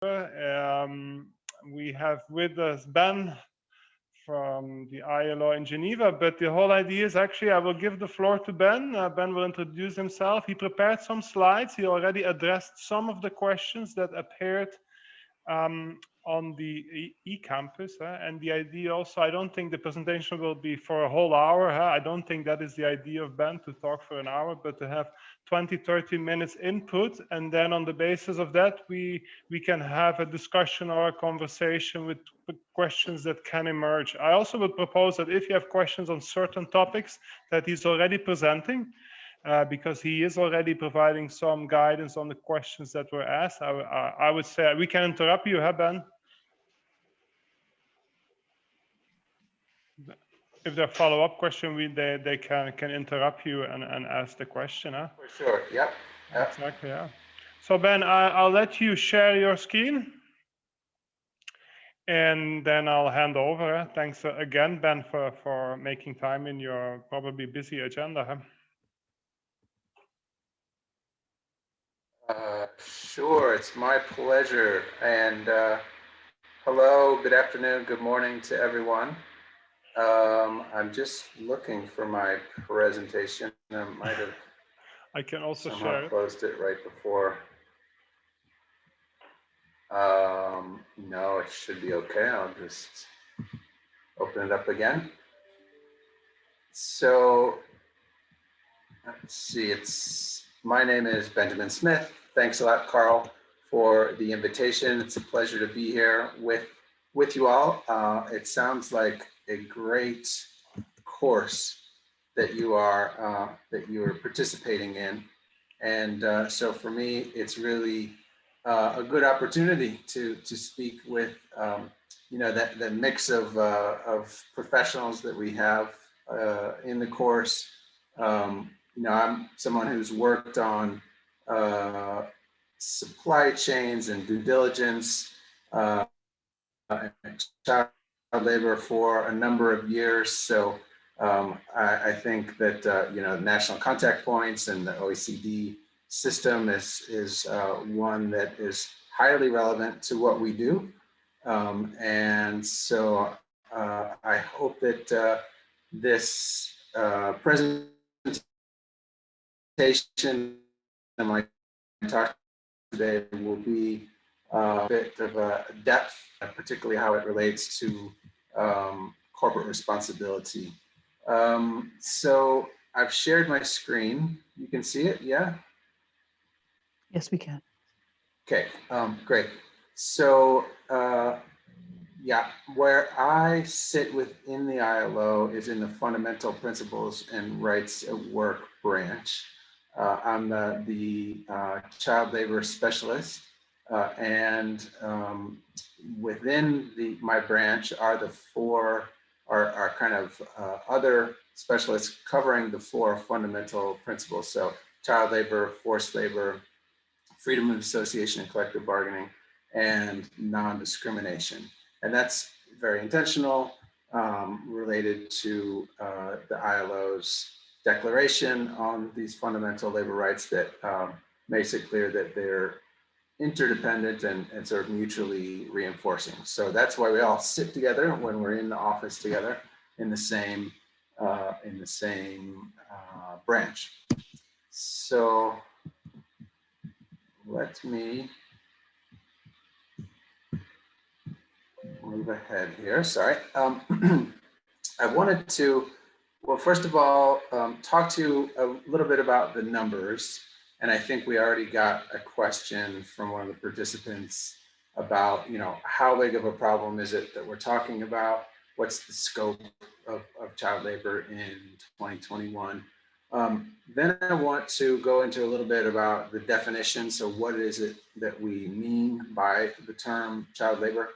We have with us Ben from the ILO in Geneva, but the whole idea is actually I will give the floor to Ben. Ben will introduce himself. He prepared some slides. He already addressed some of the questions that appeared um, on the e-campus. And the idea also, I don't think the presentation will be for a whole hour. I don't think that is the idea of Ben, to talk for an hour, but to have 20, 30 minutes input. And then on the basis of that, we can have a discussion or a conversation with questions that can emerge. I also would propose that if you have questions on certain topics that he's already presenting, because he is already providing some guidance on the questions that were asked. I would say we can interrupt you, huh, Ben? If there are follow-up questions, they can interrupt you and ask the question. Huh? For sure. Yep. Exactly. Yeah. So Ben, I'll let you share your screen, and then I'll hand over. Thanks again, Ben, for making time in your probably busy agenda. Huh? Sure, it's my pleasure. And hello, good afternoon, good morning to everyone. I'm just looking for my presentation. I might have I can also somehow share it. closed it right before. No, it should be okay. I'll just open it up again. So let's see, my name is Benjamin Smith. Thanks a lot, Carl, for the invitation. It's a pleasure to be here with you all. It sounds like a great course that you are participating in, and so for me, it's really a good opportunity to speak with that mix of professionals that we have in the course. I'm someone who's worked on supply chains and due diligence and child labor for a number of years. So I think that national contact points and the OECD system is one that is highly relevant to what we do. And so I hope that this presentation and my talk today will be a bit of a depth, particularly how it relates to corporate responsibility. So I've shared my screen. You can see it, yeah? Yes, we can. Okay, great. So yeah, where I sit within the ILO is in the Fundamental Principles and Rights at Work branch. I'm the child labor specialist, and within my branch are the four are kind of other specialists covering the four fundamental principles. So child labor, forced labor, freedom of association and collective bargaining, and non-discrimination. And that's very intentional, related to the ILO's declaration on these fundamental labor rights that makes it clear that they're interdependent and sort of mutually reinforcing. So that's why we all sit together when we're in the office together in the same branch. So let me move ahead here. Sorry. I wanted to, well, first of all, talk to you a little bit about the numbers. And I think we already got a question from one of the participants about, how big of a problem is it that we're talking about? What's the scope of child labor in 2021? Then I want to go into a little bit about the definition. So what is it that we mean by the term child labor?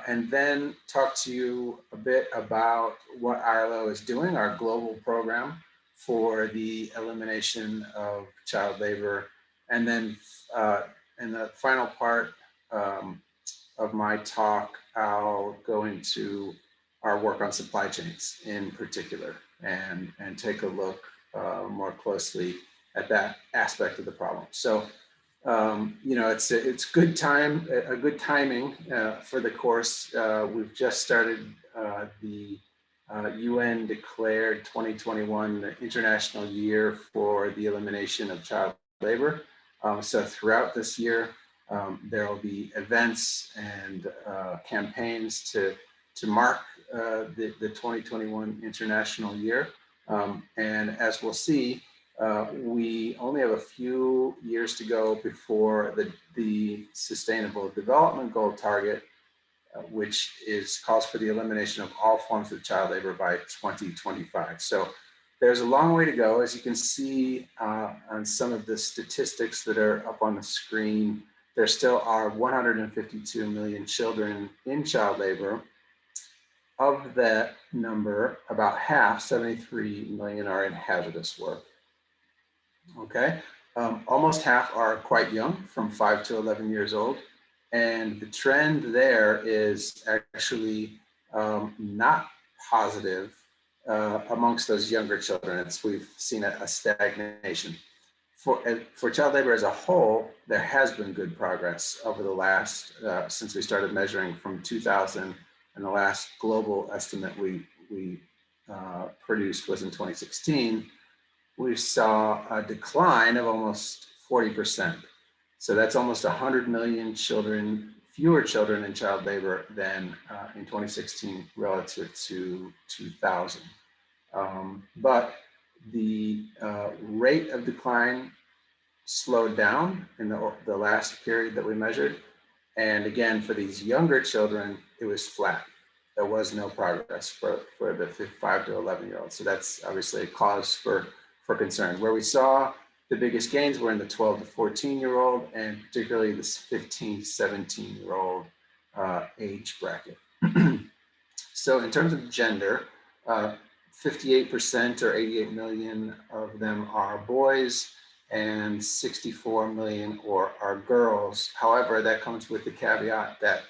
And then talk to you a bit about what ILO is doing, our global program for the elimination of child labor. And then in the final part of my talk, I'll go into our work on supply chains in particular and take a look more closely at that aspect of the problem. So You know, it's good time, a good timing for the course. We've just started the UN declared 2021 the International Year for the Elimination of Child Labor. So throughout this year, there will be events and campaigns to mark the 2021 International Year. And as we'll see, we only have a few years to go before the Sustainable Development Goal target, which calls for the elimination of all forms of child labor by 2025. So there's a long way to go. As you can see on some of the statistics that are up on the screen, there still are 152 million children in child labor. Of that number, about half, 73 million, are in hazardous work. Okay, almost half are quite young, from 5 to 11 years old. And the trend there is actually not positive amongst those younger children. We've seen a stagnation. For child labor as a whole, there has been good progress over the last, since we started measuring from 2000, and the last global estimate we produced was in 2016. We saw a decline of almost 40%. So that's almost 100 million children, fewer children in child labor than in 2016 relative to 2000. But the rate of decline slowed down in the last period that we measured. And again, for these younger children, it was flat. There was no progress for the 5 to 11-year-olds. So that's obviously a cause for concern. Where we saw the biggest gains were in the 12 to 14-year-old, and particularly this 15 to 17-year-old age bracket. So in terms of gender, 58% or 88 million of them are boys, and 64 million are girls. However, that comes with the caveat that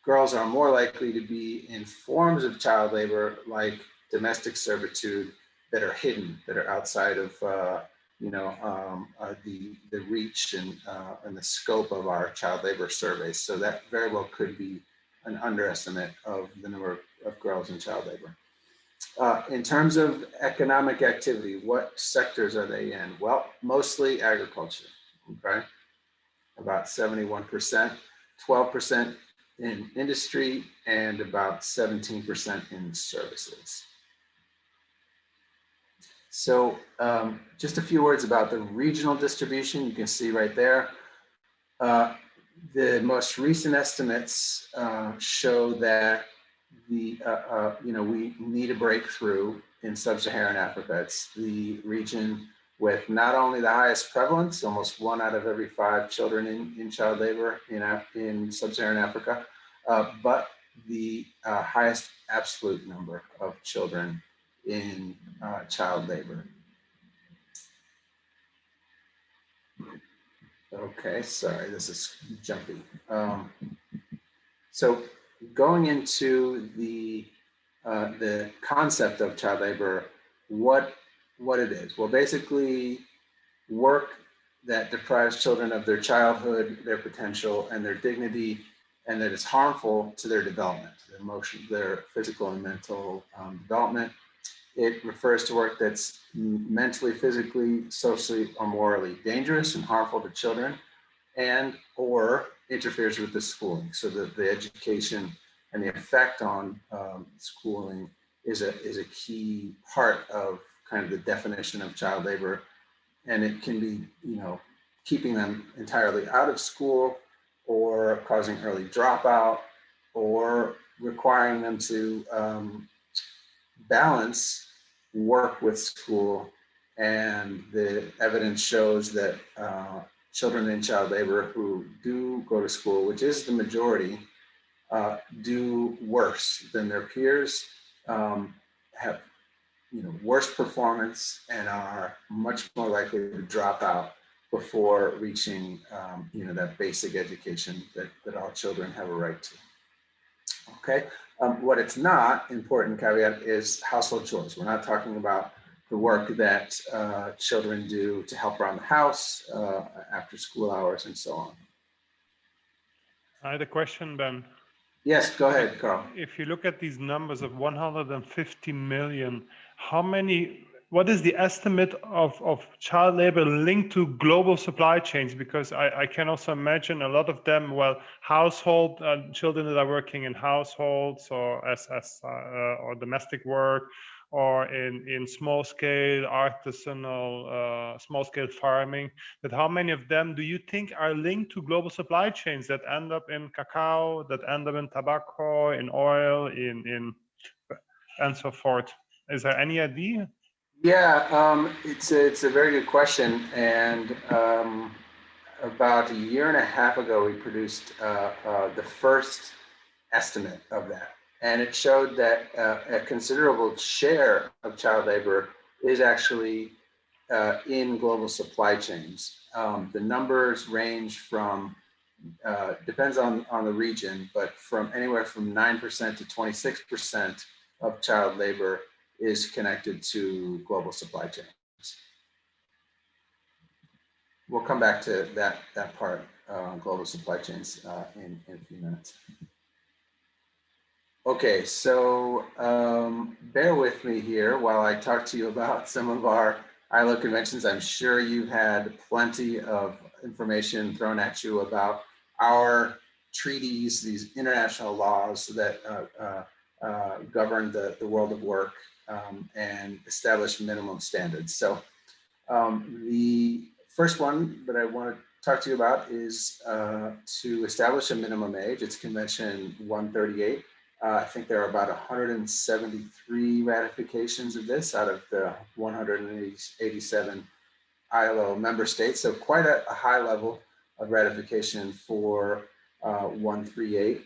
girls are more likely to be in forms of child labor like domestic servitude that are hidden, that are outside of the reach and the scope of our child labor surveys. So that very well could be an underestimate of the number of girls in child labor. In terms of economic activity, what sectors are they in? Well, mostly agriculture, okay? About 71%, 12% in industry, and about 17% in services. So just a few words about the regional distribution. You can see right there. The most recent estimates show that we need a breakthrough in sub-Saharan Africa. It's the region with not only the highest prevalence, almost 1 out of every 5 children in child labor in sub-Saharan Africa, but the highest absolute number of children in child labor. Okay, sorry, this is jumpy. So going into the concept of child labor, what it is? Well, basically, work that deprives children of their childhood, their potential, and their dignity, and that is harmful to their development, their emotional, their physical and mental development. It refers to work that's mentally, physically, socially, or morally dangerous and harmful to children, and or interferes with the schooling. So the education and the effect on schooling is a key part of kind of the definition of child labor. And it can be, keeping them entirely out of school, or causing early dropout, or requiring them to balance work with school. And the evidence shows that children in child labor who do go to school, which is the majority, do worse than their peers, have worse performance, and are much more likely to drop out before reaching that basic education that all children have a right to. Okay, what it's not, important caveat, is household chores. We're not talking about the work that children do to help around the house, after school hours, and so on. I had a question, Ben. Yes, go ahead, Carl. If you look at these numbers of 150 million, what is the estimate of child labor linked to global supply chains? Because I can also imagine a lot of them, well, household children that are working in households or or domestic work, or in small scale artisanal, small scale farming, that how many of them do you think are linked to global supply chains that end up in cacao, that end up in tobacco, in oil, in and so forth? Is there any idea? Yeah, it's a very good question, and about a year and a half ago, we produced the first estimate of that, and it showed that a considerable share of child labor is actually in global supply chains. The numbers range from depends on the region, but from anywhere from 9% to 26% of child labor is connected to global supply chains. We'll come back to that part, global supply chains, in a few minutes. Okay, so bear with me here while I talk to you about some of our ILO conventions. I'm sure you've had plenty of information thrown at you about our treaties, these international laws that govern the world of work, and establish minimum standards. So the first one that I want to talk to you about is to establish a minimum age. It's Convention 138. I think there are about 173 ratifications of this out of the 187 ILO member states. So quite a high level of ratification for 138.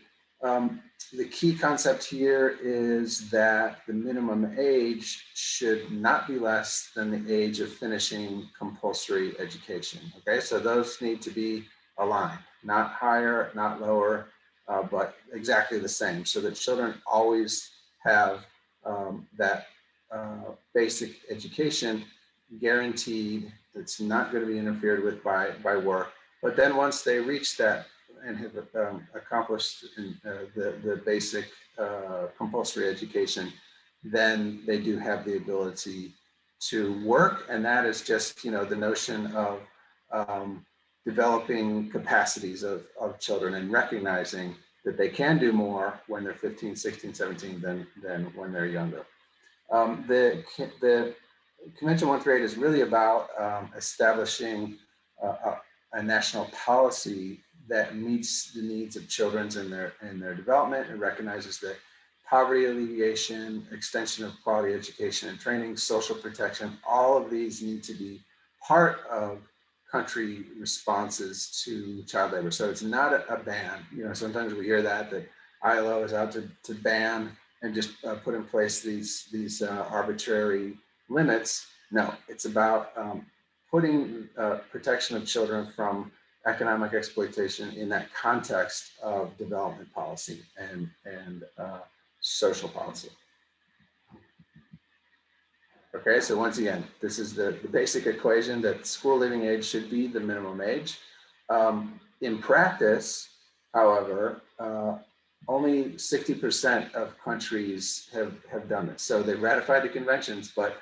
The key concept here is that the minimum age should not be less than the age of finishing compulsory education. Okay, so those need to be aligned, not higher, not lower, but exactly the same, so that children always have that basic education guaranteed, that's not going to be interfered with by work. But then once they reach that and have accomplished the basic compulsory education, then they do have the ability to work. And that is just, the notion of developing capacities of children and recognizing that they can do more when they're 15, 16, 17 than when they're younger. The Convention 138 is really about establishing a national policy that meets the needs of children in their development, and recognizes that poverty alleviation, extension of quality education and training, social protection, all of these need to be part of country responses to child labor. So it's not a ban. Sometimes we hear that ILO is out to ban and just put in place these arbitrary limits. No, it's about putting protection of children from economic exploitation in that context of development policy and social policy. Okay, so once again, this is the basic equation that school leaving age should be the minimum age. In practice, however, only 60% of countries have done this. So they ratified the conventions, but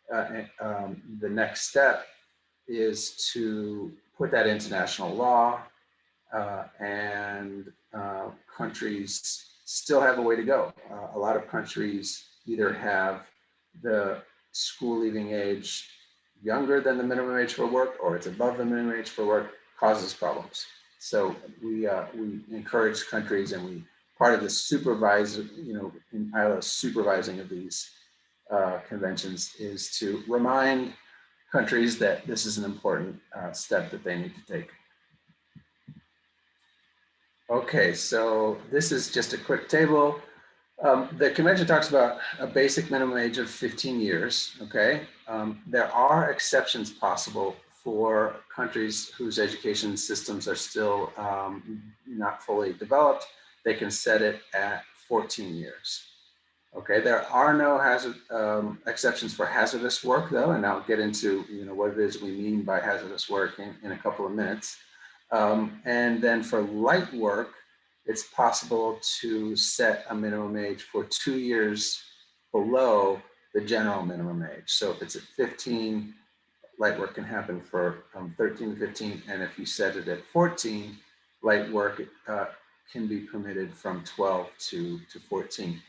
the next step is to put that into national law, and countries still have a way to go. A lot of countries either have the school leaving age younger than the minimum age for work, or it's above the minimum age for work, causes problems. So we encourage countries, and we part of the supervisor, in ILO supervising of these conventions is to remind countries that this is an important step that they need to take. Okay, so this is just a quick table. The convention talks about a basic minimum age of 15 years, okay? There are exceptions possible for countries whose education systems are still not fully developed. They can set it at 14 years. Okay, there are no exceptions for hazardous work though, and I'll get into what it is we mean by hazardous work in a couple of minutes. And then for light work, it's possible to set a minimum age for 2 years below the general minimum age. So if it's at 15, light work can happen for 13 to 15, and if you set it at 14, light work can be permitted from 12 to 14.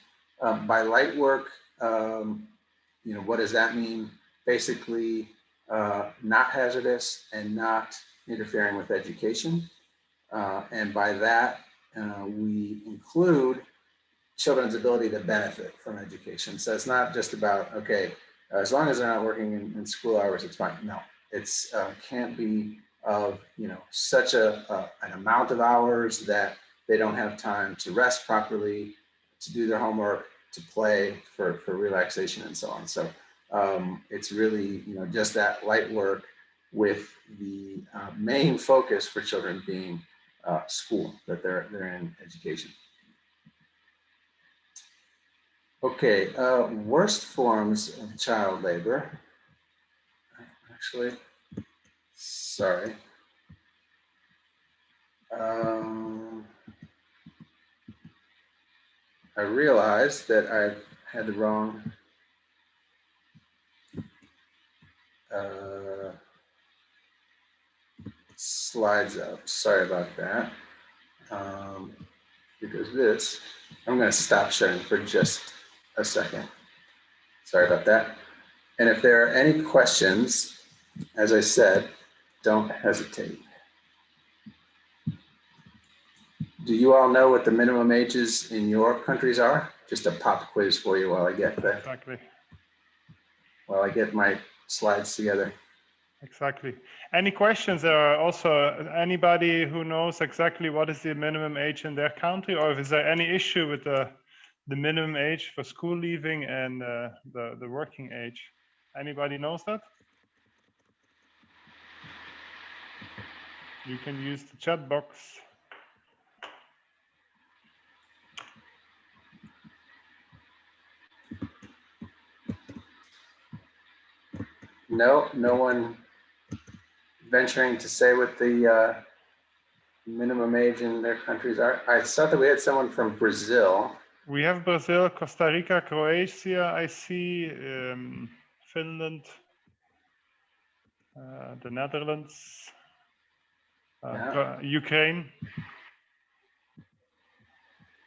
By light work, what does that mean? Basically, not hazardous and not interfering with education. And by that, we include children's ability to benefit from education. So it's not just about, okay, as long as they're not working in school hours, it's fine. No, it's can't be of such an amount of hours that they don't have time to rest properly, to do their homework, to play, for relaxation, and so on. So it's really just that light work with the main focus for children being school, that they're in education. Okay, worst forms of child labor. Actually, sorry. I realized that I had the wrong slides up. Sorry about that. Because this, I'm going to stop sharing for just a second. Sorry about that. And if there are any questions, as I said, don't hesitate. Do you all know what the minimum ages in your countries are? Just a pop quiz for you while I get that. Exactly. While I get my slides together. Exactly. Any questions? There are also anybody who knows exactly what is the minimum age in their country, or is there any issue with the minimum age for school leaving and the working age? Anybody knows that? You can use the chat box. No one venturing to say what the minimum age in their countries are. I saw that we had someone from Brazil. We have Brazil, Costa Rica, Croatia, I see, Finland, the Netherlands, Ukraine.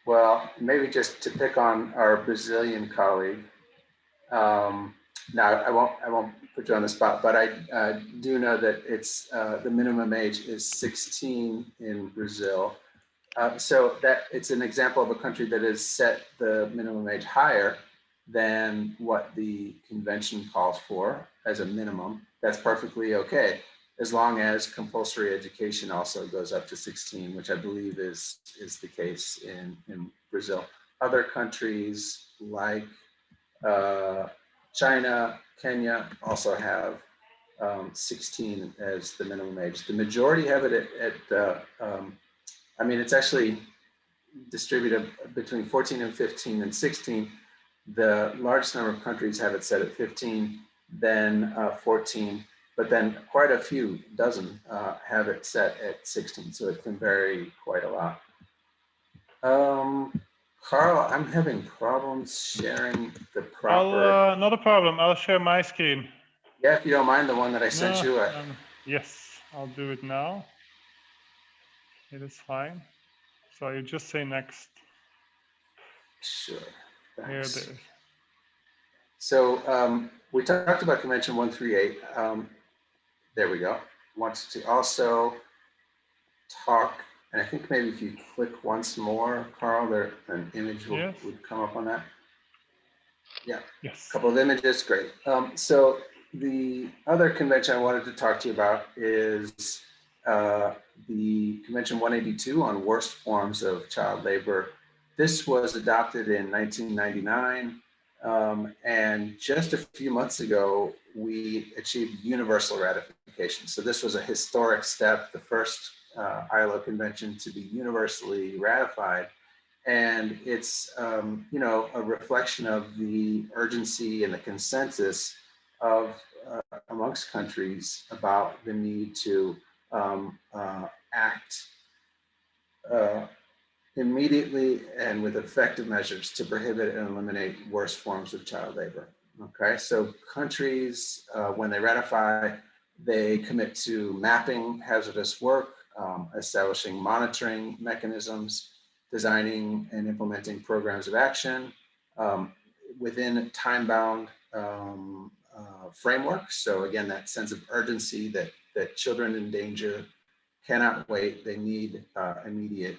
Well, maybe just to pick on our Brazilian colleague. Now, I won't put you on the spot, but I do know that it's the minimum age is 16 in Brazil. So that it's an example of a country that has set the minimum age higher than what the convention calls for as a minimum. That's perfectly okay, as long as compulsory education also goes up to 16, which I believe is the case in Brazil. Other countries like China, Kenya also have 16 as the minimum age. The majority have it at I mean, it's actually distributed between 14 and 15 and 16. The largest number of countries have it set at 15, then 14, but then quite a few dozen have it set at 16. So it can vary quite a lot. Carl, I'm having problems sharing the proper. Not a problem. I'll share my screen. Yeah, if you don't mind, the one that I sent you. Yes, I'll do it now. It is fine. So you just say next. Sure. Thanks. Here it is. So we talked about Convention 138. There we go. Wants to also talk, and I think maybe if you click once more, Carl, there an image would come up on that. Yeah. Yes. A couple of images, great. So the other convention I wanted to talk to you about is the Convention 182 on worst forms of child labor. This was adopted in 1999, and just a few months ago, we achieved universal ratification. So this was a historic step, the first ILO convention to be universally ratified. And it's, you know, a reflection of the urgency and the consensus of amongst countries about the need to act immediately and with effective measures to prohibit and eliminate worst forms of child labor. Okay, so countries, when they ratify, they commit to mapping hazardous work, establishing monitoring mechanisms, designing and implementing programs of action within time-bound frameworks. So again, that sense of urgency that children in danger cannot wait. They need immediate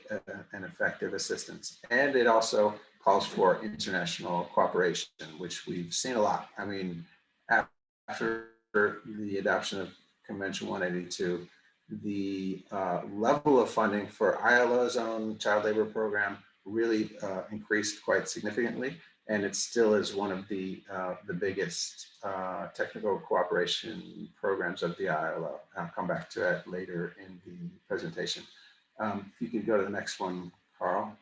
and effective assistance. And it also calls for international cooperation, which we've seen a lot. I mean, after the adoption of Convention 182, the level of funding for ILO's own child labor program really increased quite significantly. And it still is one of the biggest technical cooperation programs of the ILO. I'll come back to that later in the presentation. If you could go to the next one, Carl.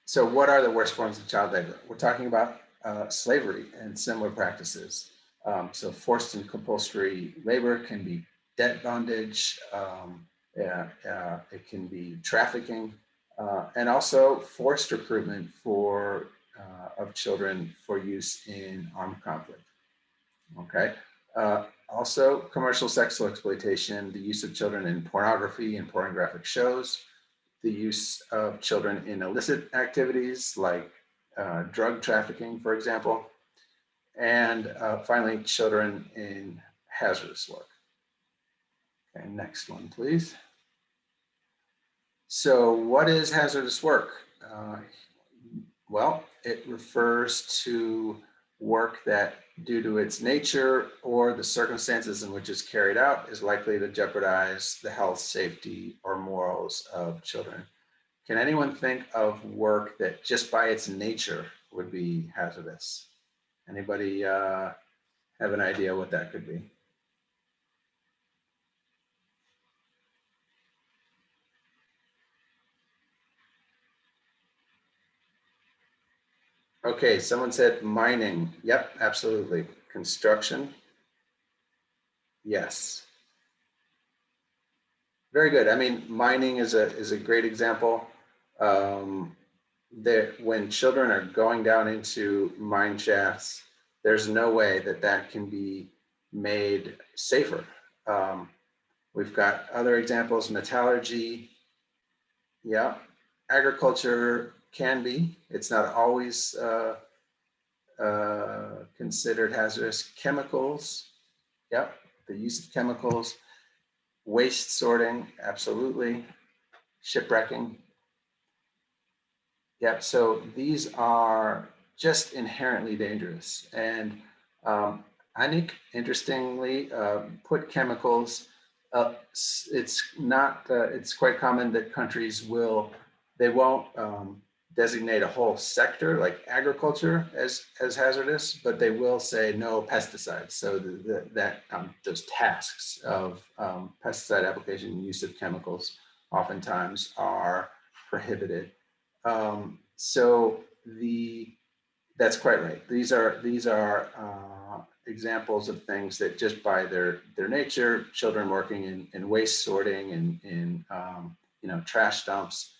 So what are the worst forms of child labor? We're talking about slavery and similar practices. So forced and compulsory labor can be debt bondage, it can be trafficking, and also forced recruitment of children for use in armed conflict. Okay. Also, commercial sexual exploitation, the use of children in pornography and pornographic shows, the use of children in illicit activities like drug trafficking, for example, and finally, children in hazardous work. Okay, next one, please. So what is hazardous work? Well, it refers to work that, due to its nature or the circumstances in which it's carried out, is likely to jeopardize the health, safety, or morals of children. Can anyone think of work that just by its nature would be hazardous? Anybody have an idea what that could be? Okay, someone said mining. Yep, absolutely. Construction. Yes. Very good. I mean, mining is a great example. When children are going down into mine shafts, there's no way that can be made safer. We've got other examples, metallurgy. Yeah, agriculture can be. It's not always considered hazardous. Chemicals, yep, the use of chemicals. Waste sorting, absolutely. Shipwrecking. Yep, so these are just inherently dangerous. And I think, interestingly, put chemicals, it's quite common that countries won't designate a whole sector like agriculture as hazardous, but they will say no pesticides. So those tasks of pesticide application and use of chemicals oftentimes are prohibited. That's quite right. These are examples of things that just by their nature, children working in waste sorting and in trash dumps,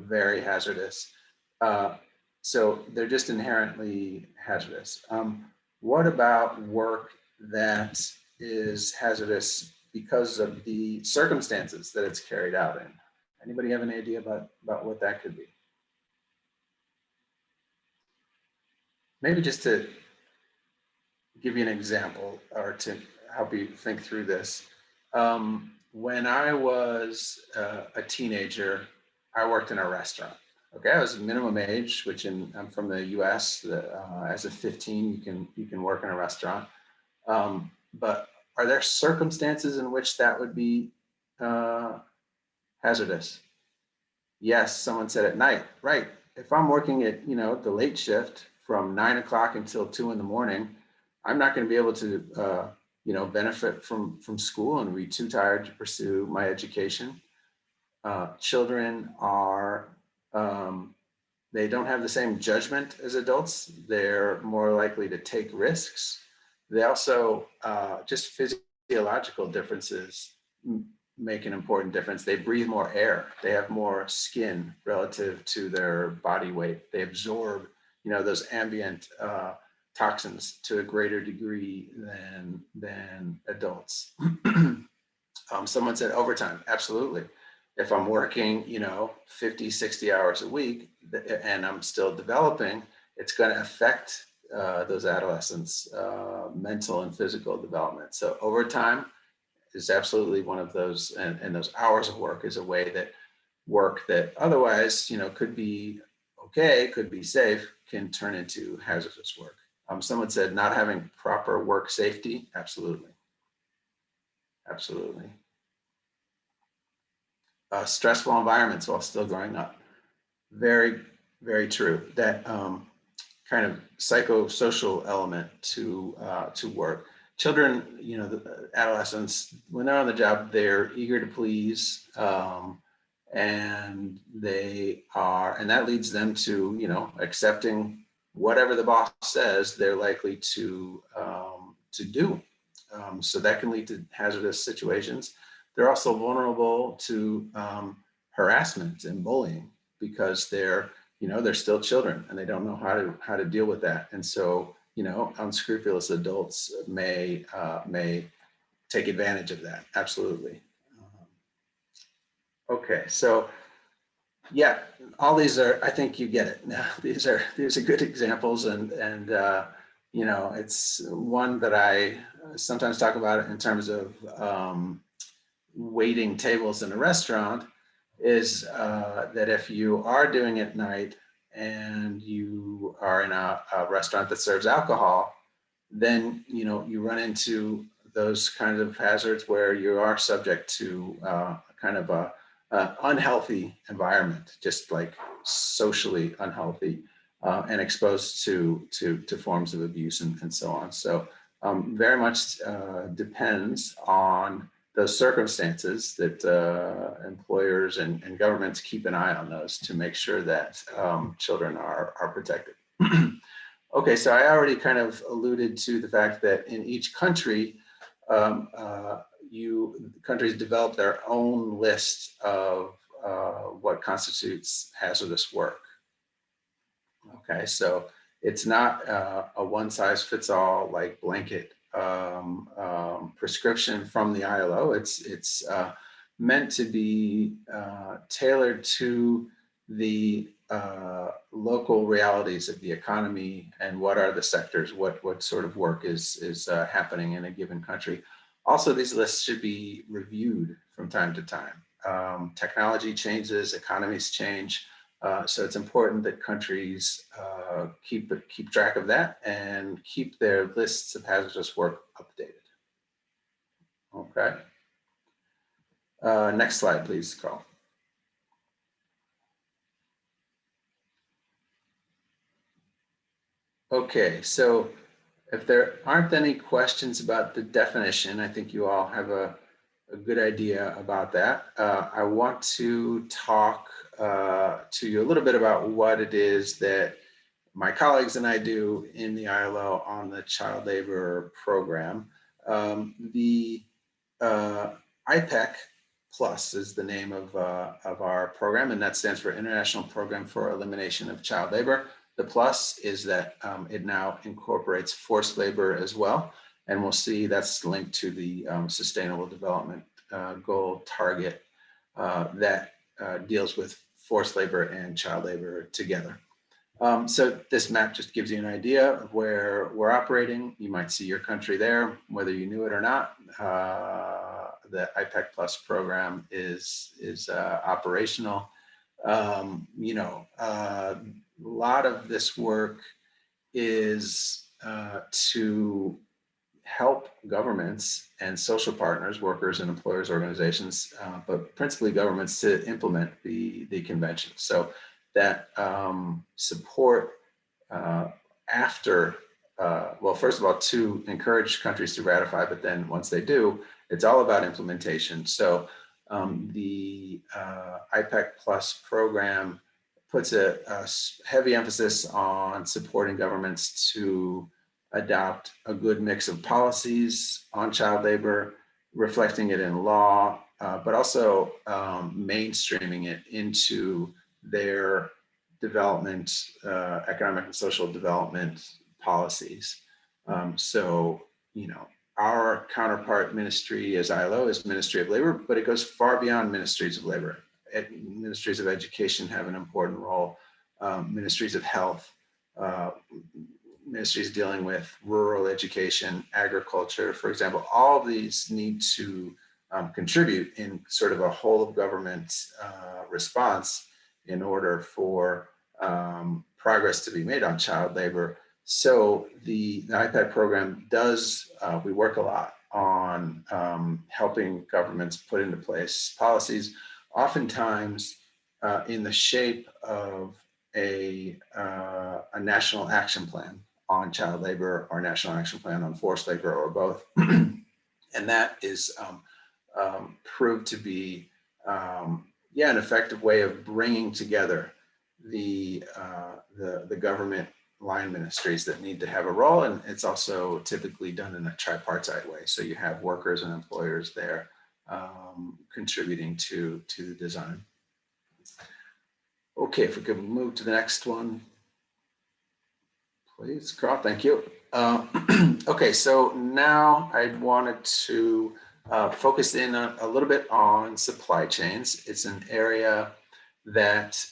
very hazardous. So they're just inherently hazardous. What about work that is hazardous because of the circumstances that it's carried out in? Anybody have an idea about what that could be? Maybe just to give you an example or to help you think through this. When I was a teenager, I worked in a restaurant. Okay, I was minimum age, which I'm from the US. As of 15, you can work in a restaurant. But are there circumstances in which that would be hazardous? Yes, someone said at night, right? If I'm working at the late shift from 9 o'clock until 2 in the morning, I'm not going to be able to benefit from school and be too tired to pursue my education. children are, they don't have the same judgment as adults. They're more likely to take risks. They also, just physiological differences make an important difference. They breathe more air. They have more skin relative to their body weight. They absorb, those ambient toxins to a greater degree than adults. Someone said overtime. Absolutely. If I'm working, 50, 60 hours a week and I'm still developing, it's going to affect those adolescents' mental and physical development. So overtime is absolutely one of those, and those hours of work is a way that work that otherwise, could be okay, could be safe, can turn into hazardous work. Someone said not having proper work safety. Absolutely. Absolutely. Stressful environments while still growing up. Very, very true. That kind of psychosocial element to work. Children, the adolescents, when they're on the job, they're eager to please, and that leads them to, accepting whatever the boss says. They're likely to do. So that can lead to hazardous situations. They're also vulnerable to harassment and bullying because they're still children and they don't know how to deal with that. And so, unscrupulous adults may take advantage of that. Absolutely. Okay, so yeah, all these are, I think you get it. Now, these are good examples, and it's one that I sometimes talk about it in terms of waiting tables in a restaurant, is that if you are doing it at night and you are in a restaurant that serves alcohol, then you run into those kinds of hazards where you are subject to kind of a unhealthy environment, just like socially unhealthy, and exposed to forms of abuse and so on. So very much depends on those circumstances that employers and governments keep an eye on those to make sure that children are protected. Okay, so I already kind of alluded to the fact that in each country, countries develop their own list of what constitutes hazardous work. Okay, so it's not a one-size-fits-all like blanket prescription from the ILO. It's meant to be tailored to the local realities of the economy and what are the sectors, what sort of work is happening in a given country. Also, these lists should be reviewed from time to time. Technology changes, economies change. So it's important that countries keep track of that and keep their lists of hazardous work updated. Okay. Next slide, please, Carl. Okay, so if there aren't any questions about the definition, I think you all have a good idea about that. I want to talk to you a little bit about what it is that my colleagues and I do in the ILO on the child labor program. The IPEC Plus is the name of our program, and that stands for International Program for Elimination of Child Labor. The plus is that it now incorporates forced labor as well, and we'll see that's linked to the Sustainable Development Goal target that deals with forced labor and child labor together. So this map just gives you an idea of where we're operating. You might see your country there, whether you knew it or not. The IPEC Plus program is operational. A lot of this work is to help governments and social partners, workers and employers organizations, but principally governments, to implement the convention. So that support after, well, first of all, to encourage countries to ratify, but then once they do, it's all about implementation. So The IPEC Plus program puts a heavy emphasis on supporting governments to adopt a good mix of policies on child labor, reflecting it in law, but also mainstreaming it into their development, economic and social development policies. So, you know, our counterpart ministry as ILO is Ministry of Labor, but it goes far beyond ministries of labor. Ministries of education have an important role, ministries of health, ministries dealing with rural education, agriculture, for example. All of these need to contribute in sort of a whole of government response in order for progress to be made on child labor. So the IPEC program does, we work a lot on helping governments put into place policies, oftentimes in the shape of a national action plan on child labor or national action plan on forced labor or both. And that is proved to be, yeah, an effective way of bringing together the government line ministries that need to have a role, and it's also typically done in a tripartite way. So you have workers and employers there contributing to the design. Okay, if we could move to the next one, please, Carl. Thank you. Okay, so now I wanted to focus in a little bit on supply chains. It's an area that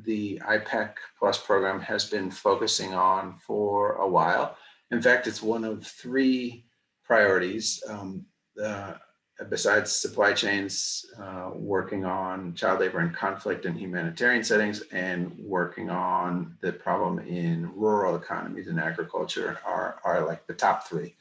the IPEC Plus program has been focusing on for a while. In fact, it's one of 3 priorities besides supply chains, working on child labor and conflict in humanitarian settings, and working on the problem in rural economies and agriculture are like the top 3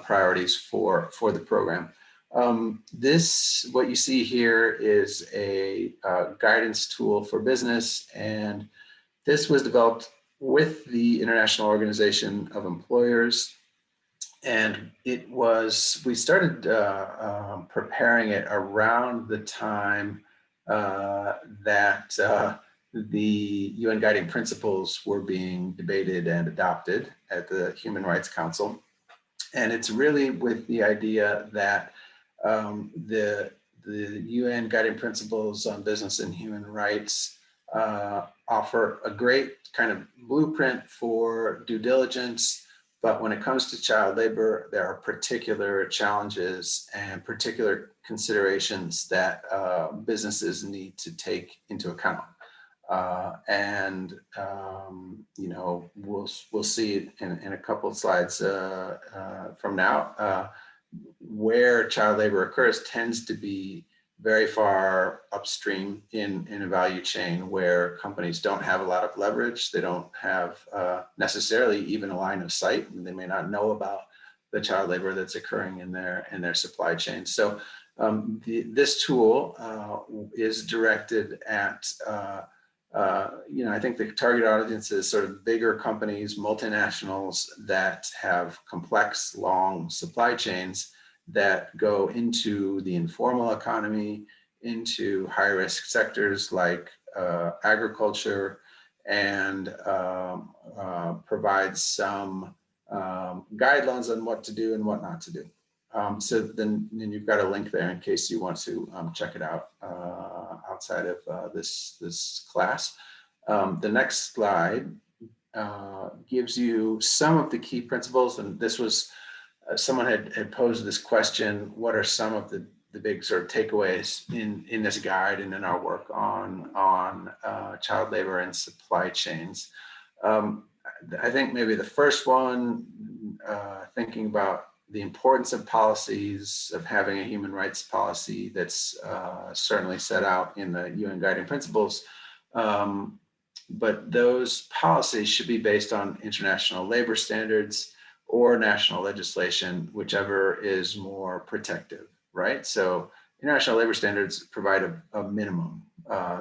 priorities for the program. What you see here is a guidance tool for business, and this was developed with the International Organization of Employers. And we started preparing it around the time that the UN Guiding Principles were being debated and adopted at the Human Rights Council. And it's really with the idea that the UN Guiding Principles on Business and Human Rights offer a great kind of blueprint for due diligence. But when it comes to child labor, there are particular challenges and particular considerations that businesses need to take into account. You know, we'll see in a couple of slides from now, where child labor occurs tends to be very far upstream in a value chain where companies don't have a lot of leverage. They don't have necessarily even a line of sight, and they may not know about the child labor that's occurring in their supply chain. So this tool is directed at you know, I think the target audience is sort of bigger companies, multinationals that have complex, long supply chains that go into the informal economy, into high-risk sectors like agriculture, and provide some guidelines on what to do and what not to do. So then you've got a link there in case you want to check it out outside of this class. The next slide gives you some of the key principles, and this was someone had posed this question: what are some of the big sort of takeaways in this guide and in our work on child labor and supply chains? I think maybe the first one, thinking about the importance of policies, of having a human rights policy that's certainly set out in the UN Guiding Principles. But those policies should be based on international labor standards or national legislation, whichever is more protective, right? So international labor standards provide a minimum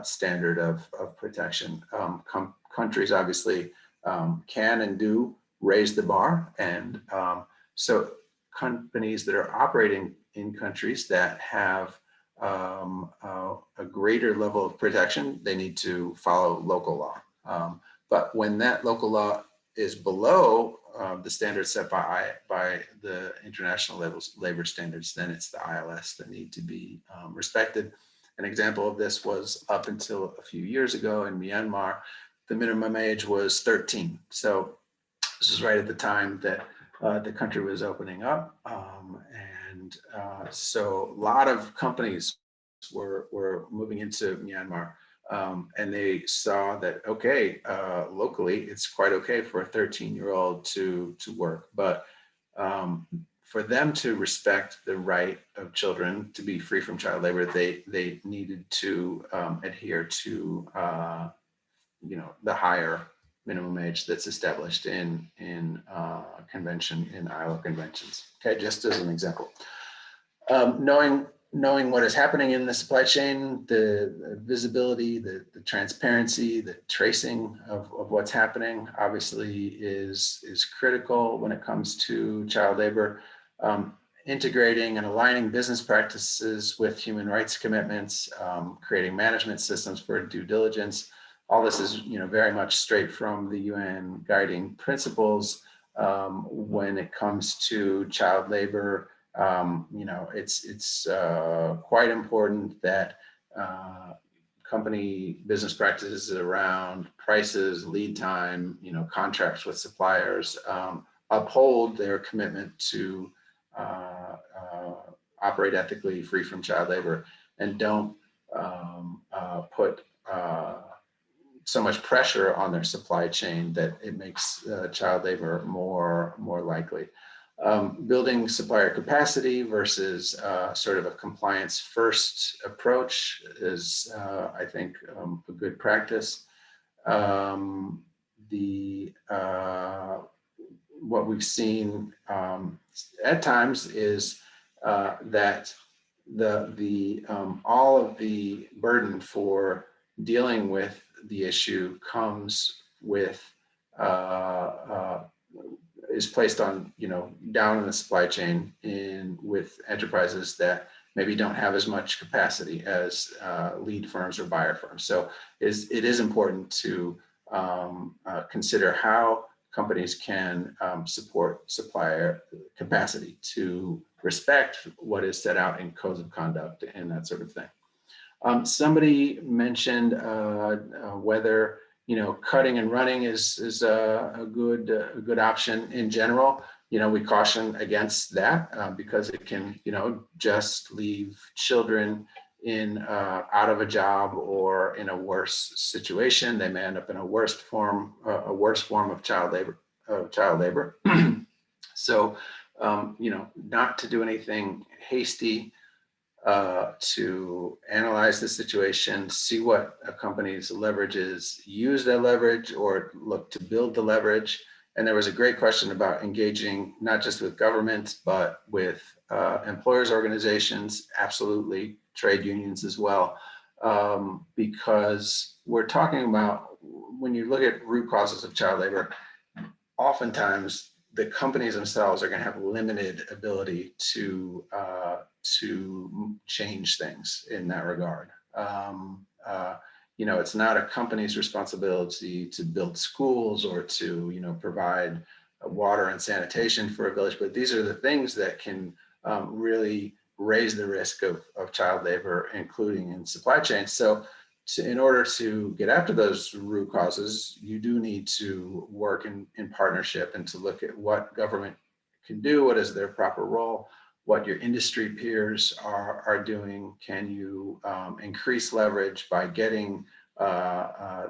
standard of protection. Countries obviously can and do raise the bar, and so companies that are operating in countries that have a greater level of protection, they need to follow local law. But when that local law is below the standards set by the international labor standards, then it's the ILS that need to be respected. An example of this was up until a few years ago in Myanmar, the minimum age was 13. So this is right at the time that the country was opening up. So a lot of companies were moving into Myanmar. And they saw that, okay, locally, it's quite okay for a 13-year-old to work. But for them to respect the right of children to be free from child labor, they needed to adhere to the higher minimum age that's established in convention, in ILO conventions. Okay, just as an example. Knowing what is happening in the supply chain, the visibility, the transparency, the tracing of what's happening obviously is critical when it comes to child labor. Integrating and aligning business practices with human rights commitments, creating management systems for due diligence. All this is very much straight from the UN guiding principles when it comes to child labor. It's quite important that company business practices around prices, lead time, contracts with suppliers uphold their commitment to operate ethically, free from child labor, and don't put so much pressure on their supply chain that it makes child labor more likely. Building supplier capacity versus sort of a compliance first approach is, I think, a good practice. What we've seen at times is that all of the burden for dealing with the issue is placed on, down in the supply chain with enterprises that maybe don't have as much capacity as lead firms or buyer firms. So it is important to consider how companies can support supplier capacity to respect what is set out in codes of conduct and that sort of thing. Somebody mentioned whether cutting and running is a good option in general. We caution against that because it can just leave children out of a job or in a worse situation. They may end up in a worse form of child labor. So not to do anything hasty. To analyze the situation, see what a company's leverage is, use that leverage or look to build the leverage. And there was a great question about engaging not just with government, but with employers organizations, absolutely, trade unions as well, because we're talking about, when you look at root causes of child labor, oftentimes the companies themselves are going to have limited ability to change things in that regard. It's not a company's responsibility to build schools or to provide water and sanitation for a village, but these are the things that can really raise the risk of child labor, including in supply chains. So in order to get after those root causes, you do need to work in partnership and to look at what government can do, what is their proper role, what your industry peers are doing. Can you increase leverage by getting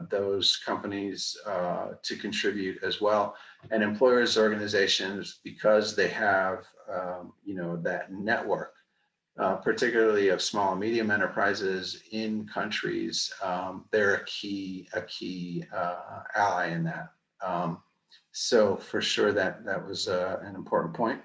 those companies to contribute as well? And employers organizations, because they have that network, particularly of small and medium enterprises in countries, they're a key ally in that. So for sure that was an important point.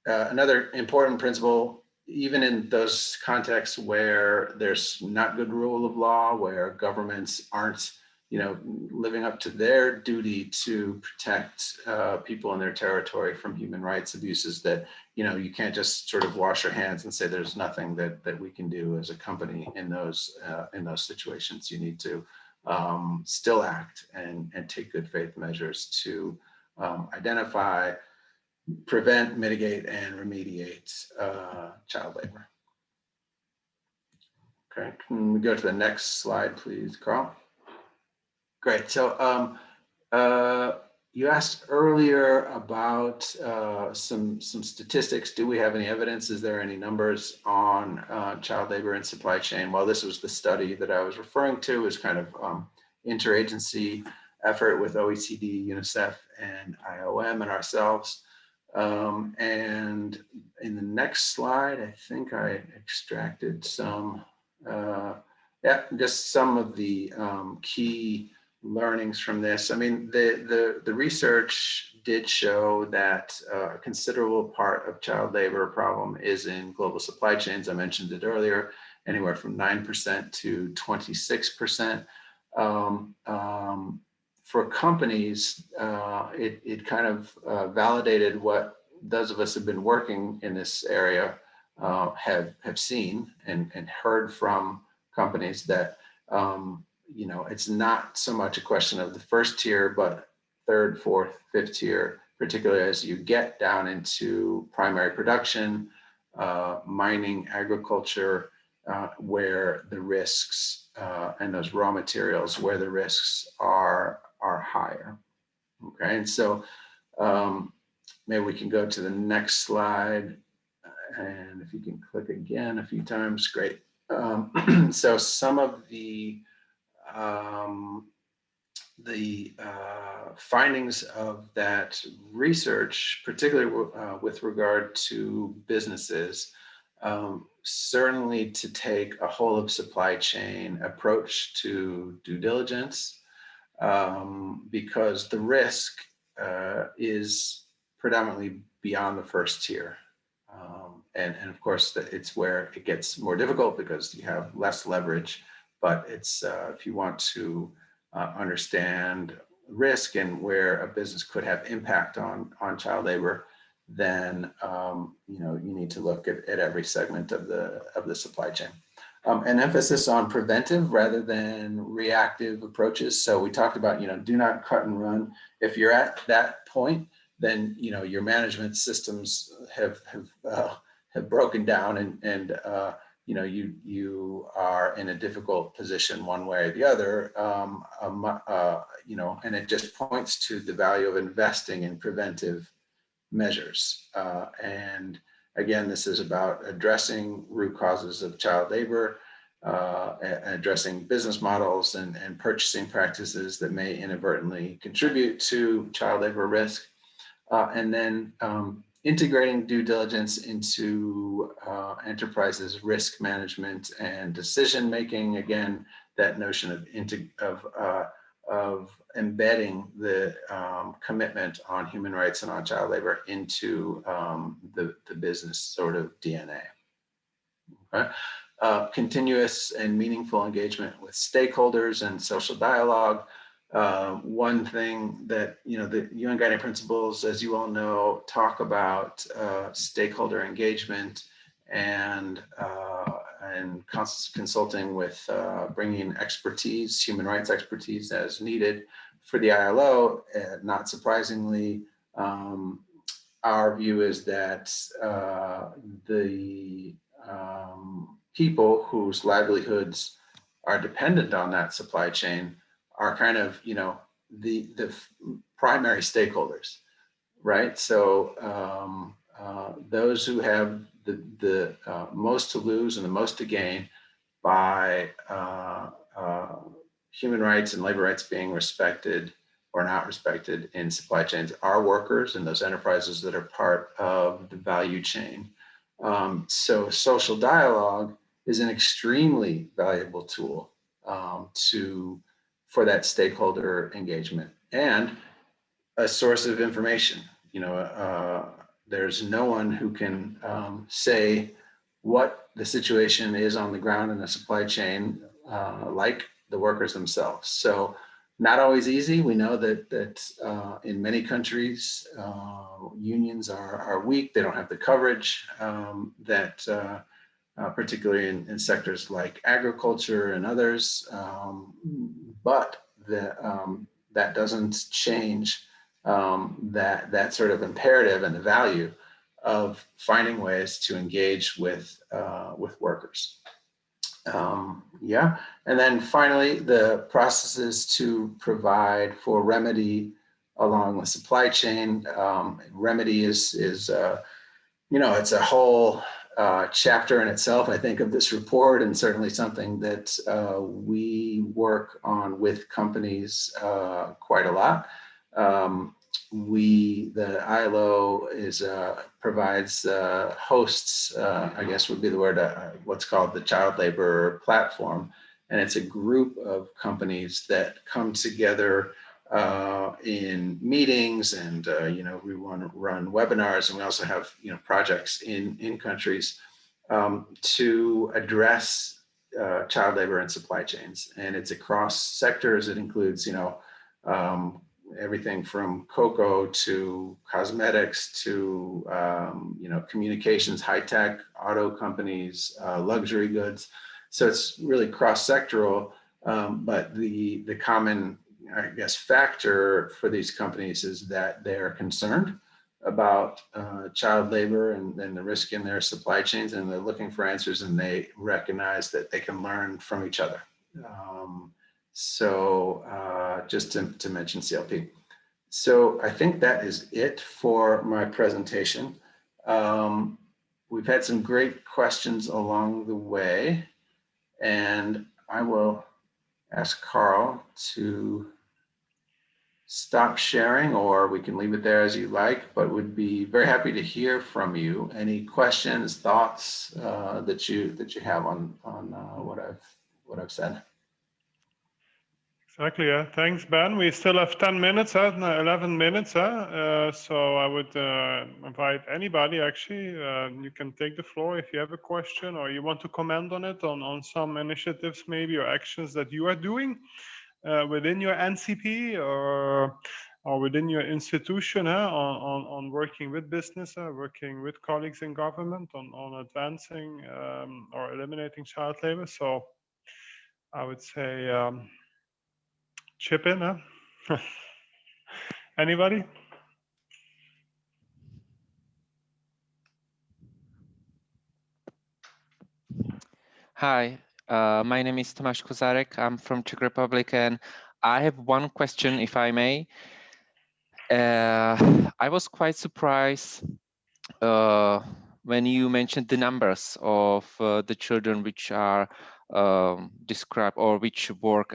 Another important principle, even in those contexts where there's not good rule of law, where governments aren't living up to their duty to protect people in their territory from human rights abuses, that, you can't just sort of wash your hands and say there's nothing that we can do as a company in those situations. You need to still act and take good faith measures to identify, prevent, mitigate, and remediate child labor. Okay, can we go to the next slide, please, Carl? Great. So you asked earlier about some statistics. Do we have any evidence? Is there any numbers on child labor and supply chain? Well, this was the study that I was referring to. It was kind of interagency effort with OECD, UNICEF, and IOM and ourselves. And in the next slide, I think I extracted some, just some of the key learnings from this. I mean, the research did show that a considerable part of child labor problem is in global supply chains. I mentioned it earlier, anywhere from 9% to 26%. For companies, it kind of validated what those of us who have been working in this area have seen and heard from companies, that it's not so much a question of the first tier, but third, fourth, fifth tier, particularly as you get down into primary production, mining, agriculture, where the risks and those raw materials, where the risks are higher. Okay, and so maybe we can go to the next slide, and if you can click again a few times, great. So some of the findings of that research, particularly with regard to businesses, certainly to take a whole of supply chain approach to due diligence, because the risk is predominantly beyond the first tier. And of course, it's where it gets more difficult because you have less leverage. But it's if you want to understand risk and where a business could have impact on child labor, then you need to look at every segment of the supply chain. An emphasis on preventive rather than reactive approaches. So we talked about, do not cut and run. If you're at that point, then your management systems have broken down, and you are in a difficult position one way or the other, and it just points to the value of investing in preventive measures. And again, this is about addressing root causes of child labor, addressing business models and purchasing practices that may inadvertently contribute to child labor risk, and then integrating due diligence into enterprises' risk management and decision making. Again, that notion of embedding the commitment on human rights and on child labor into the business sort of DNA. Okay. Continuous and meaningful engagement with stakeholders and social dialogue. One thing that, the UN Guiding Principles, as you all know, talk about stakeholder engagement and consulting with bringing expertise, human rights expertise as needed. For the ILO, not surprisingly, our view is that the people whose livelihoods are dependent on that supply chain are kind of, the primary stakeholders, right? So those who have the most to lose and the most to gain by human rights and labor rights being respected or not respected in supply chains are workers and those enterprises that are part of the value chain. So social dialogue is an extremely valuable tool for that stakeholder engagement and a source of information. There's no one who can say what the situation is on the ground in the supply chain like the workers themselves. So Not always easy. We know that in many countries, unions are weak. They don't have the coverage that particularly in sectors like agriculture and others. But that doesn't change that sort of imperative and the value of finding ways to engage with workers. Yeah, and then finally, the processes to provide for remedy along the supply chain. Remedy is it's a whole chapter in itself, I think, of this report, and certainly something that we work on with companies quite a lot. The ILO provides hosts, I guess would be the word, what's called the child labor platform. And it's a group of companies that come together in meetings, and we run webinars, and we also have projects in countries to address child labor and supply chains. And it's across sectors. It includes everything from cocoa to cosmetics to communications, high tech, auto companies, luxury goods. So it's really cross-sectoral, but the common, I guess, factor for these companies is that they're concerned about child labor and the risk in their supply chains, and they're looking for answers, and they recognize that they can learn from each other. Just to mention CLP. So I think that is it for my presentation. We've had some great questions along the way, and I will ask Carl to stop sharing, or we can leave it there as you like, but would be very happy to hear from you. Any questions, thoughts that you have on what I've said. Exactly. Yeah. Thanks, Ben. We still have 10 minutes, 11 minutes. So I would invite anybody, actually. You can take the floor if you have a question or you want to comment on it, on some initiatives maybe or actions that you are doing within your NCP or within your institution on working with business, working with colleagues in government on advancing or eliminating child labor. So I would say chip in, huh? Anybody? Hi, my name is Tomáš Kozárek. I'm from Czech Republic, and I have one question, if I may. I was quite surprised when you mentioned the numbers of the children which are described or which work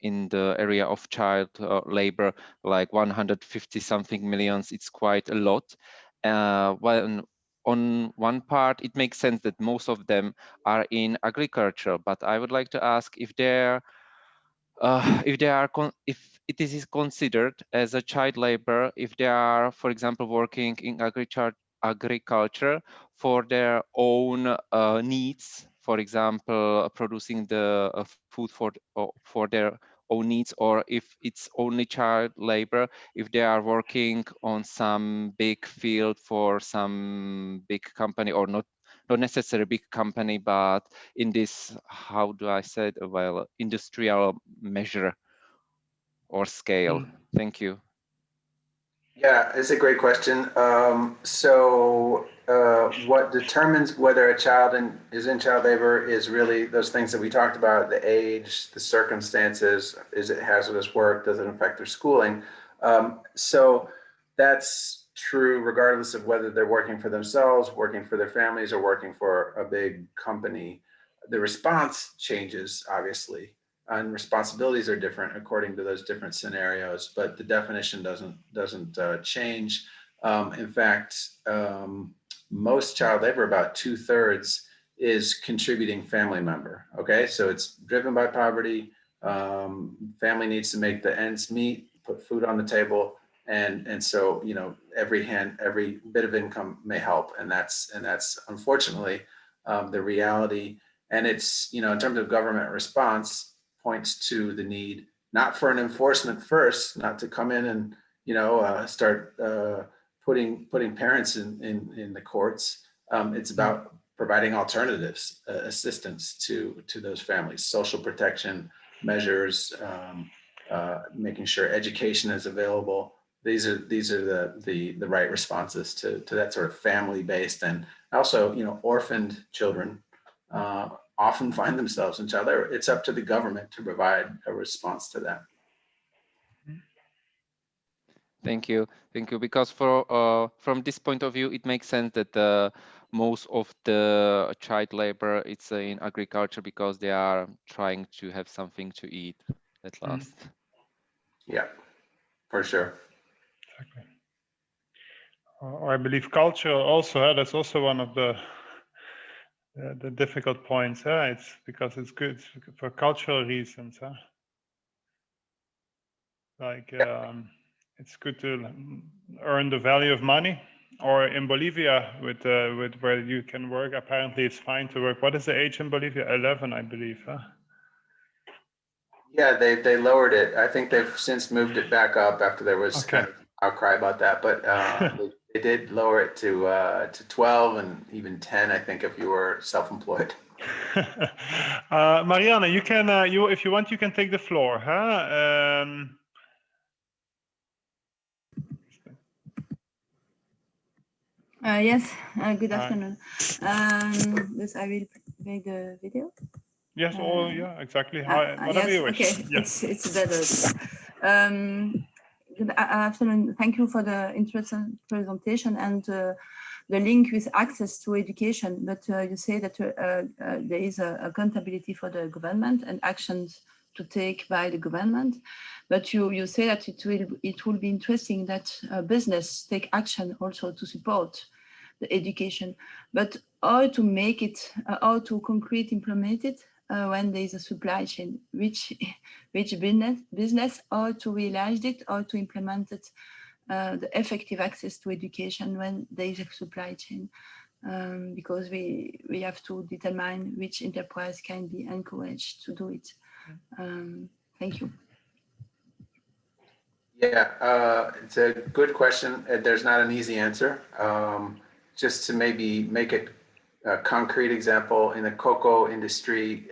in the area of child labor, like 150 something millions. It's quite a lot. On one part, it makes sense that most of them are in agriculture, but I would like to ask if if it is considered as a child labor, if they are, for example, working in agriculture for their own needs, for example, producing the food for their own needs, or if it's only child labor, if they are working on some big field for some big company, or not necessarily big company, but in this, how do I say it, well, industrial measure or scale. Thank you. Yeah, it's a great question. What determines whether a child is in child labor is really those things that we talked about: the age, the circumstances. Is it hazardous work? Does it affect their schooling? So that's true regardless of whether they're working for themselves, working for their families, or working for a big company. The response changes, obviously, and responsibilities are different according to those different scenarios, but the definition doesn't change. In fact, most child labor, about 2/3, is contributing family member. Okay, so it's driven by poverty. Family needs to make the ends meet, put food on the table, and so every bit of income may help, and that's unfortunately the reality. And it's in terms of government response, points to the need not for an enforcement first, not to come in and, you know, start putting parents in the courts. It's about providing alternatives, assistance to those families, social protection measures, making sure education is available. These are the right responses to that sort of family-based, and also, you know, orphaned children often find themselves in child labor. It's up to the government to provide a response to that. Thank you, because for from this point of view, it makes sense that most of the child labor it's in agriculture because they are trying to have something to eat at last. Yeah, for sure. Exactly. Or I believe culture also, that's also one of the difficult points. It's because it's good for cultural reasons. Like it's good to earn the value of money. Or in Bolivia, with where you can work, apparently it's fine to work. What is the age in Bolivia? 11, I believe. Yeah, they lowered it. I think they've since moved it back up after there was kind of outcry about that. But they did lower it to 12 and even 10, I think, if you were self-employed. Marianne, you can if you want, you can take the floor. Yes, good afternoon. Yes, I will play the video. Yes, yeah, exactly. Whatever yes, you wish. Okay, yeah. It's better. Good afternoon. Thank you for the interesting presentation and the link with access to education. But you say that there is accountability for the government and actions to take by the government. But you say that it will be interesting that business take action also to support the education. But how to make it, how to concrete implement it when there is a supply chain, which business, how to realize it, how to implement it, the effective access to education when there is a supply chain, because we have to determine which enterprise can be encouraged to do it. Thank you. Yeah, it's a good question. There's not an easy answer. Just to maybe make it a concrete example, in the cocoa industry,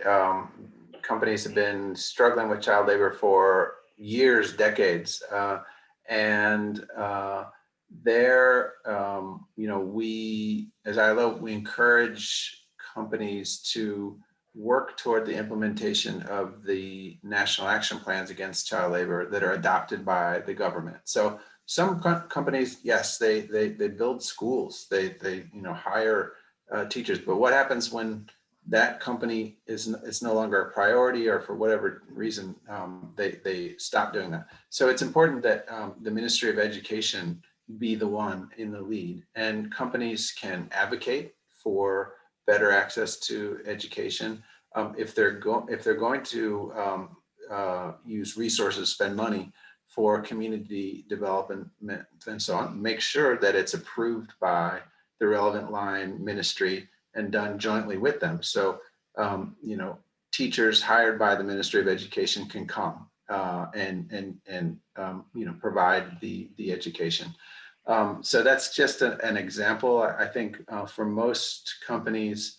companies have been struggling with child labor for years, decades. There, you know, we, as ILO, we encourage companies to work toward the implementation of the national action plans against child labor that are adopted by the government. So some companies, yes, they build schools, they you know, hire teachers, but what happens when that company is no longer a priority, or for whatever reason they stop doing that? So it's important that the Ministry of Education be the one in the lead, and companies can advocate for better access to education. If they're going to use resources, spend money for community development and so on, make sure that it's approved by the relevant line ministry and done jointly with them. So, you know, teachers hired by the Ministry of Education can come and you know, provide the education. So that's just an example. I think for most companies,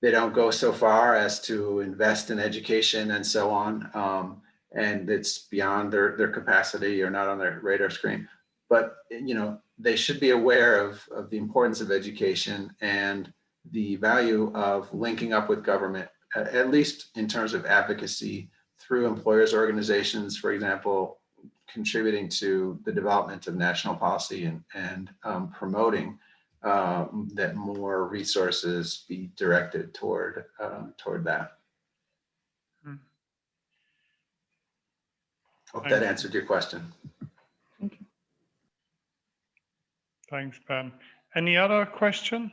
they don't go so far as to invest in education and so on. And it's beyond their capacity or not on their radar screen. But, you know, they should be aware of the importance of education and the value of linking up with government, at least in terms of advocacy through employers' organizations, for example, contributing to the development of national policy and promoting that more resources be directed toward that. Hope that answered your question. Thank you. Thanks, Ben. Any other question?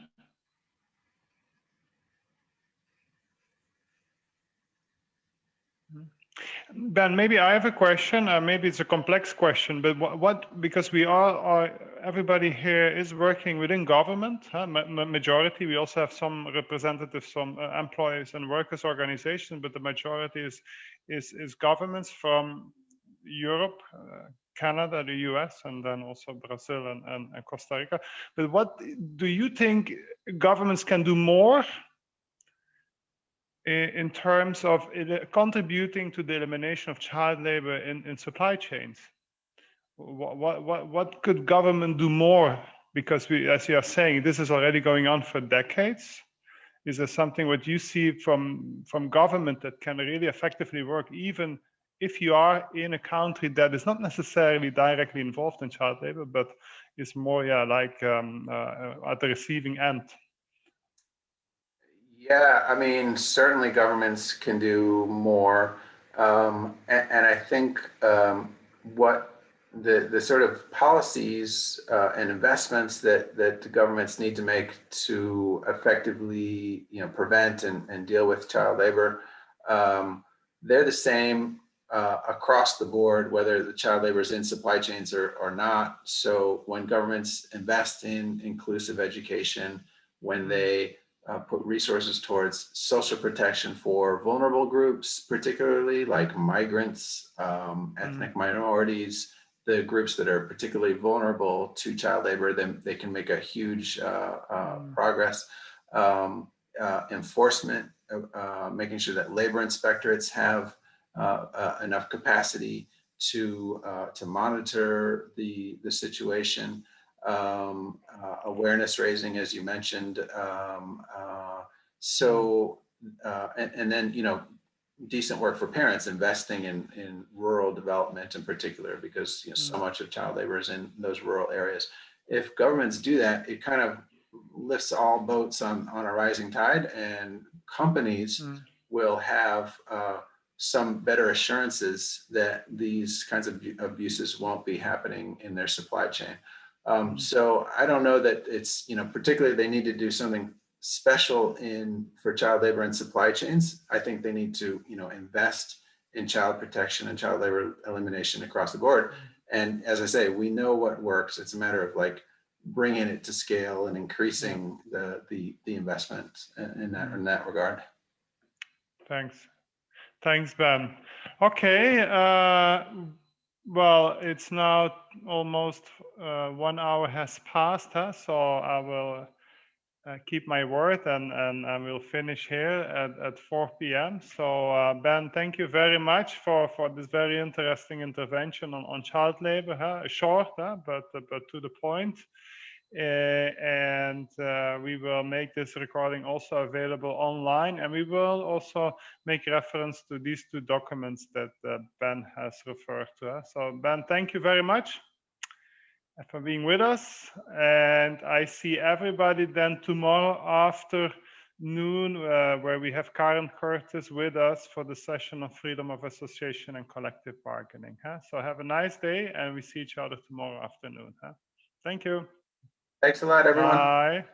Ben, maybe I have a question. Maybe it's a complex question, but what because we are everybody here is working within government, majority. We also have some representatives from employees and workers organizations, but the majority is governments from Europe, Canada, the US, and then also Brazil and Costa Rica. But what do you think governments can do more in terms of contributing to the elimination of child labor in supply chains? What could government do more? Because we, as you are saying, this is already going on for decades. Is there something what you see from government that can really effectively work, even if you are in a country that is not necessarily directly involved in child labor, but is more, like at the receiving end? Yeah, I mean, certainly governments can do more. And I think what the sort of policies and investments that the governments need to make to effectively, prevent and deal with child labor, they're the same across the board, whether the child labor is in supply chains or not. So when governments invest in inclusive education, when they put resources towards social protection for vulnerable groups, particularly like migrants, ethnic minorities, the groups that are particularly vulnerable to child labor, then they can make a huge progress. Enforcement, making sure that labor inspectorates have enough capacity to monitor the situation. Awareness raising, as you mentioned. And then, decent work for parents, investing in rural development in particular, because so much of child labor is in those rural areas. If governments do that, it kind of lifts all boats on a rising tide, and companies will have some better assurances that these kinds of abuses won't be happening in their supply chain. So I don't know that it's, particularly they need to do something special for child labor and supply chains. I think they need to, invest in child protection and child labor elimination across the board. And as I say, we know what works. It's a matter of like bringing it to scale and increasing the investment in that regard. Thanks, Ben. Okay. Well, it's now almost 1 hour has passed, so I will keep my word and I will finish here at 4 p.m. So Ben, thank you very much for this very interesting intervention on child labor. Short, but to the point. And we will make this recording also available online, and we will also make reference to these 2 documents that Ben has referred to. So Ben, thank you very much for being with us, and I see everybody then tomorrow afternoon where we have Karen Curtis with us for the session on freedom of association and collective bargaining. So have a nice day, and we see each other tomorrow afternoon. Thank you. Thanks a lot, everyone. Bye.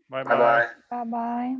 Bye-bye. Bye-bye.